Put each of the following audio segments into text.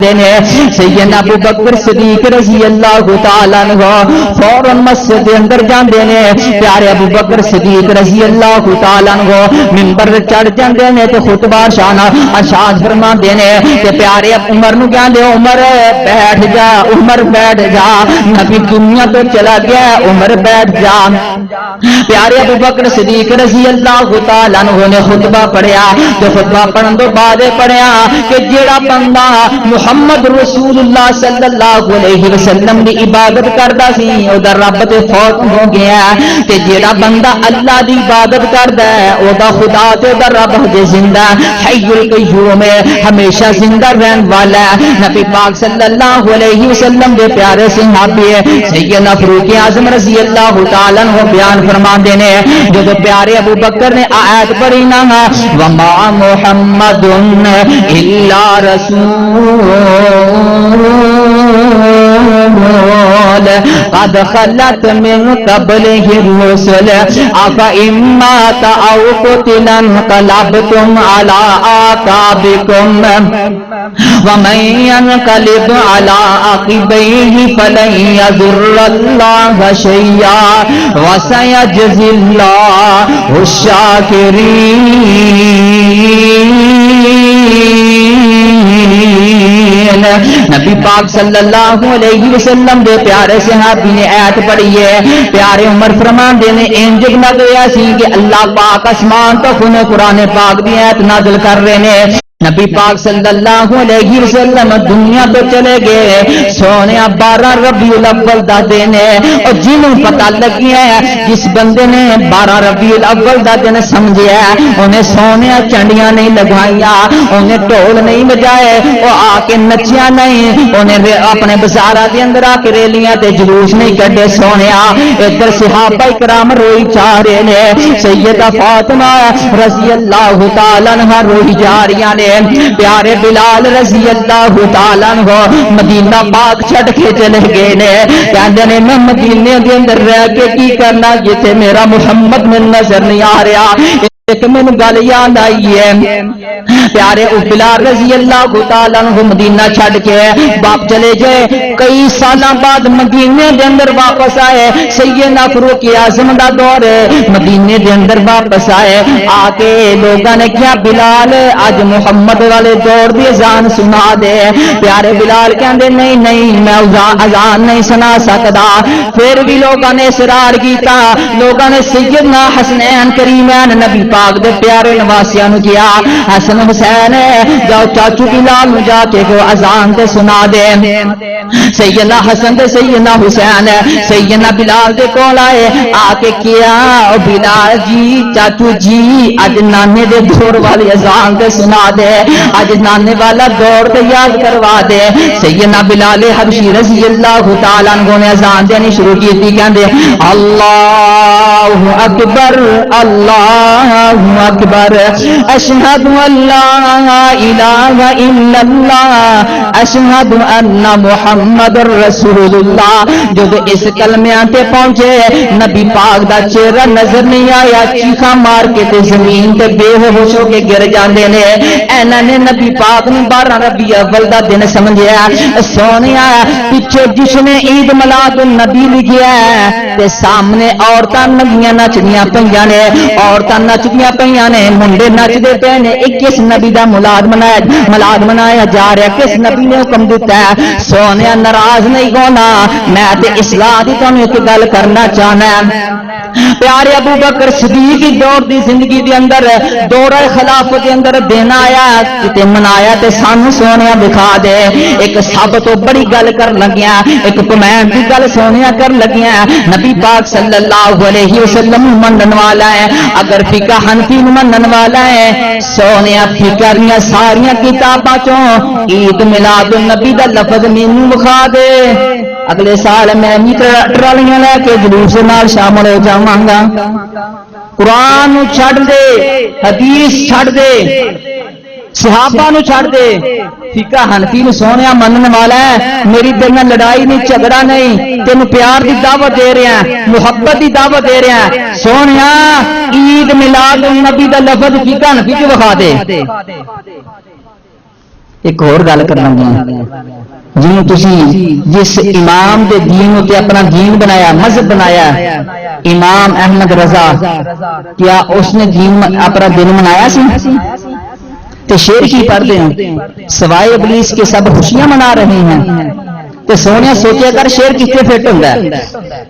سیدنا ابو بکر صدیق رضی اللہ تعالیٰ عنہ فوراً مسجد کے اندر جاندے نے. پیارے ابو بکر صدیق رضی اللہ تعالیٰ عنہ منبر چڑھ جاندے نے تے خطبہ ارشاد فرماندے نے تے پیارے عمر نو کہندے عمر بیٹھ جا، عمر بیٹھ جا، نبی دنیا تو چلا گیا، عمر بیٹھ جا. پیارے ابو بکر صدیق رضی اللہ تعالیٰ عنہ نے خطبہ پڑھیا تے خطبہ پڑھن تو بعد پڑھیا کہ جیڑا بندہ محمد رسول اللہ صلی اللہ علیہ وسلم دی عبادت کردا سی او دا رب تے فوت ہو گیا تے جیڑا بندہ اللہ دی عبادت کردا ہے او دا خدا تے دا رب ہجے زندہ حی القیوم ہے، ہمیشہ زندہ رہن والا ہے. نبی پاک صلی اللہ علیہ وسلم دے پیارے صحابی سیدنا فاروق اعظم رضی اللہ تعالی عنہ بیان فرماندے نے جدوں پیارے ابو بکر نے آیت پڑھی نا وما محمد الا رسول قد خلت من قبله الرسل افإن مات أو قتل انقلبتم على أعقابكم ومن ينقلب على عقبيه فلن يضر الله شيئا وسيجزي الله الشاكرين. نبی پاک صلی اللہ علیہ وسلم دے پیارے صحابی نے آیت پڑھی ہے. پیارے عمر فرماندے نے انج لگ گیا سی کہ اللہ پاک اسمان تو قرآن پاک دی آیت نازل کر رہے نے. نبی پاک صلی اللہ علیہ وسلم دنیا تو چلے گئے. سونے 12 ربیع الاول دا دن ہے اور جنوں پتہ لگیا ہے جس بندے نے 12 ربیع الاول دا دن سمجھیا انہیں سونے چنڈیاں نہیں لگائیاں، انہیں ڈھول نہیں بجائے، وہ آ کے نچیا نہیں، انہیں اپنے بازاراں دے اندر آ کے ریلیاں تے جلوس نہیں کڈے. سونیا ادھر صحابہ کرام روئی جا رہے نے، سیدہ فاطمہ رضی اللہ تعالی عنہا روئی جا رہی نے. پیارے بلال رضی اللہ تعالیٰ عنہ مدینہ پاک چھڑ کے چلے گئے نے. کہندے نے میں مدینے دے اندر رہ کے کی کرنا جتے میرا محمد میں نظر نہیں آ رہا. ایک میں گل یاد آئی ہے. پیارے بلال رضی اللہ تعالیٰ عنہ مدینہ چھڑ کے باپ چلے جائے. کئی سالاں بعد مدینے دے اندر واپس آئے. سیدنا فاروق اعظم دا دور مدینے دے اندر واپس آئے. آ کے لوگوں نے کیا بلال اج محمد والے دور دی اذان سنا دے. پیارے بلال کہندے نہیں نہیں میں اذان نہیں سنا سکدا. پھر بھی لوگوں نے اصرار کیتا. لوگوں نے سیدنا حسنین کریمین نبی پاک دے پیارے نواسیاں نو کیا حسن حسین جاؤ چاچو بلال نو جا کے کو اذان تے سنا دے. سیدنا حسن تے سیدنا حسین سیدنا بلال دے کول آئے. آ کے کیا او بلال جی چاچو جی اج نانے دے دور والی اذان تے سنا دے، اج نانے والا دور تے یاد کروا دے. سیدنا بلال حبشی رضی اللہ تعالی عنہ نے اذان دینی شروع کی تھی. کہندے اللہ اکبر اللہ اکبر اشہد ان لا الہ الا اللہ اشہد ان محمد رسول اللہ. جب اس کلمیاں تے پہنچے نبی پاک دا چہرہ نظر نہیں آیا. چیخاں مار کے تے زمین تے بے ہوش ہو کے گر جاندے نے. انہاں نے نبی پاک نے 12 ربیع اول دا دن سمجھیا. سونیا پیچھے جس نے عید میلاد النبی لکھیا ہے تے سامنے عورتاں ننگیاں نچدیاں پیاں نے، عورتاں نچدیاں پیاں نے، منڈے نچدے پے نے. کس نبی دا میلاد منایا جا رہا؟ کس نبی نے حکم دیتا ہے؟ سونیا ناراض نہیں ہونا. میں تے اصلاح دی تانوں ایک گل کرنا چاہنا ہے. پیارے ابو بکر صدیق دی دور دی زندگی دے اندر دورہ خلافت دے اندر دن آیا تے منایا تے سانو سونیا دکھا دے. ایک سب تو بڑی گل کر لگیا، ایک کمینڈ دی گل سونیا کر لگیا. نبی پاک صلی اللہ علیہ وسلم منن والا ہے. اگر فقہ حنفی منن والا ہے سونیا فقہ دیاں ساریاں کتاباں چوں عید میلاد النبی دا لفظ مینوں مکھا دے. اگلے سال میں بھی ٹرالیاں لے کے جلوس نال شامل ہو جاواں گا. قرآن نو چھڑ دے، حدیث چھڑ دے، صحابہ نو چھڑ دے، فقہ حنفی نو سونیا منن والا ہے. میری تیرے نال لڑائی نہیں جھگڑا نہیں، تینوں پیار دی دعوت دے رہا ہے، محبت دی دعوت دے رہا ہے. سونیا عید میلاد النبی دا لفظ فقہ حنفی چ وکھا دے. ایک اور گل کرنا جنہوں تسی جس امام دے دین تے اپنا دین بنایا، مذہب بنایا، امام احمد رضا، کیا اس نے دین اپنا دن منایا سی؟ تے شعر کی پڑھتے ہیں سوائے ابلیس کے سب خوشیاں منا رہے ہیں، تے سونے سوچے کر شعر کتنے فٹ ہوتا ہے۔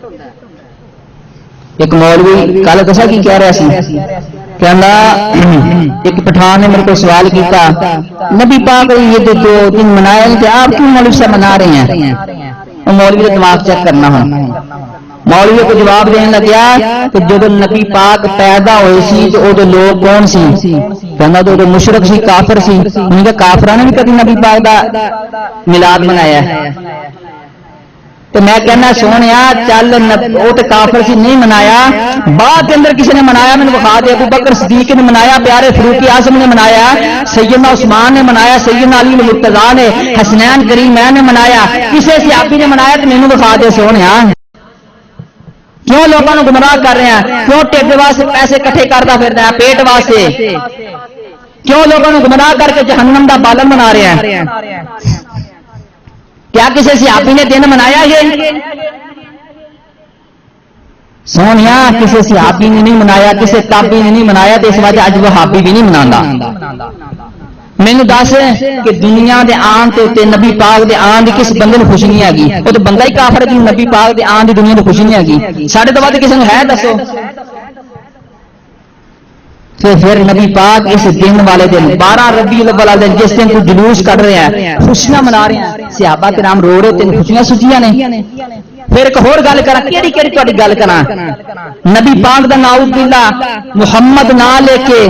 ایک مولوی کل دسا کی کہہ رہا سی، کہنا ایک پٹھان نے میرے کو سوال کیتا، نبی پاک یہ دو دن منائے تھے، آپ کیوں مولوی سے منا رہے ہیں؟ وہ مولوی کا دماغ چیک کرنا ہوں۔ مولوی کو جواب دینے لگیا کہ جب نبی پاک پیدا ہوئے سی تو وہ لوگ کون سی؟ کہنا تو مشرک سی، کافر سی۔ انہیں کہا کافرہ نے بھی کبھی نبی پاک کا میلاد منایا ہے؟ تو میں کہنا سونے چل وہ تو کافر سی نہیں منایا، بعد کے اندر کسی نے منایا، میں نے بخا دیا، ابو بکر صدیق نے منایا، پیارے فاروق اعظم نے منایا، سیدنا عثمان نے منایا، سیدنا علی المرتضیٰ نے، حسنین کریمین نے منایا، کسی صحابی نے منایا تو میں نے بخا دیا سونے کیوں لوگوں کو گمراہ کر رہے ہیں؟ کیوں ٹیبے واسطے پیسے کٹھے کرتا پھرتا ہے پیٹ واسطے؟ کیوں لوگوں کو گمراہ کر کے جہنم دا بالن بنا رہے ہیں؟ کیا کسی صحابی نے دن منایا یہ؟ سونیا کسی صحابی نے نہیں منایا، کسی تابعی نے نہیں منایا، تو اس وجہ اج وہابی بھی نہیں مناتا۔ مینوں دس کہ دنیا دے آن تے نبی پاک دے آن دی کس بندے نوں خوشی نہیں آگی؟ وہ تو بندہ ہی کافر ہے، نبی پاک دے آن دی دنیا نوں خوشی نہیں آگی۔ ساڈے تو بعد کسی نوں ہے دسو؟ پھر نبی پاک اس دن والے دن 12 ربیع الاول والے دن جس دن کو جلوس کر رہے ہیں، خوشیاں منا رہے ہیں، صحابہ کرام رو رہے تھے، خوشیاں سجیاں نے۔ پھر ایک اور گل کراں، کیڑی کیڑی تہاڈی گل کراں؟ نبی پاک دا ناؤذ باللہ محمد نا لے کے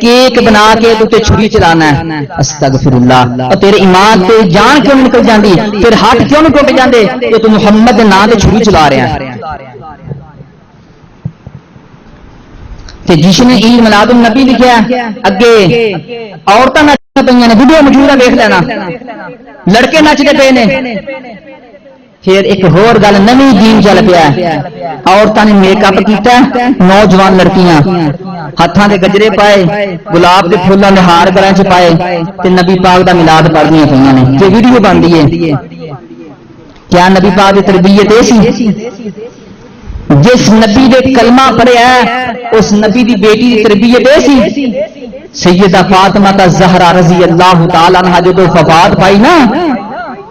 کیک بنا کے تے چھری چلانا ہے، استغفر اللہ، اور تیرے ایمان تے جان کیوں نکل جاندی؟ پھر ہاتھ کیوں نہیں ٹوٹ جاندے کہ تو محمد دے نام تے چھری چلا رہے ہیں؟ جس نے عید میلاد النبی لکھا اگے عورتیں نچ پہ نے، ویڈیو موجود ہے دیکھ لینا، لڑکے نچتے پے نے۔ پھر ایک اور گل نویں دین چل پیا، عورتوں نے میک اپ کیتا، نوجوان لڑکیاں ہاتھاں دے گجرے پائے، گلاب دے پھولاں دے ہار گلے چ پائے تے نبی پاک دا میلاد پڑھدیاں پئیاں نے، یہ ویڈیو بندی ہے۔ کیا نبی پاک دی تربیت اے سی؟ جس نبی دے کلمہ پڑھیا اس نبی دی بیٹی دی تربیت اے سی؟ سیدہ فاطمہ الزہرا رضی اللہ تعالی عنہا جدو وفات پائی نا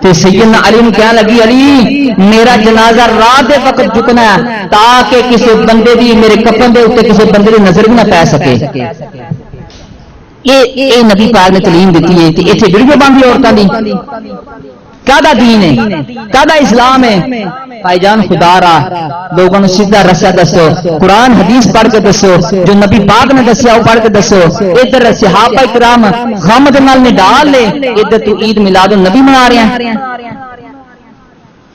تے سیدنا علی نے کہنے لگی، علی میرا جنازہ رات دے وقت چکنا ہے تاکہ کسی بندے دی میرے کفن دے اوتے کسی بندے دی نظر بھی نہ پے سکے۔ اے نبی پاک نے تعلیم دیتی ہے تے ایتھے ویڈیو بندی عورتاں دی؟ کادا دین ہے؟ کادا اسلام ہے؟ بھائی جان خدا را لوگوں نے سیدھا رستہ دسو، قرآن حدیث پڑھ کے دسو، جو نبی پاک نے دسیا وہ پڑھ کے دسو۔ ادھر صحابہ کرام غم دے نال نڈال لے، ادھر تو عید میلاد النبی منا رہے ہیں۔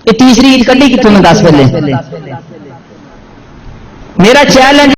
یہ تیسری عید کڈی کتوں میں دس پہلے؟ میرا چیلنج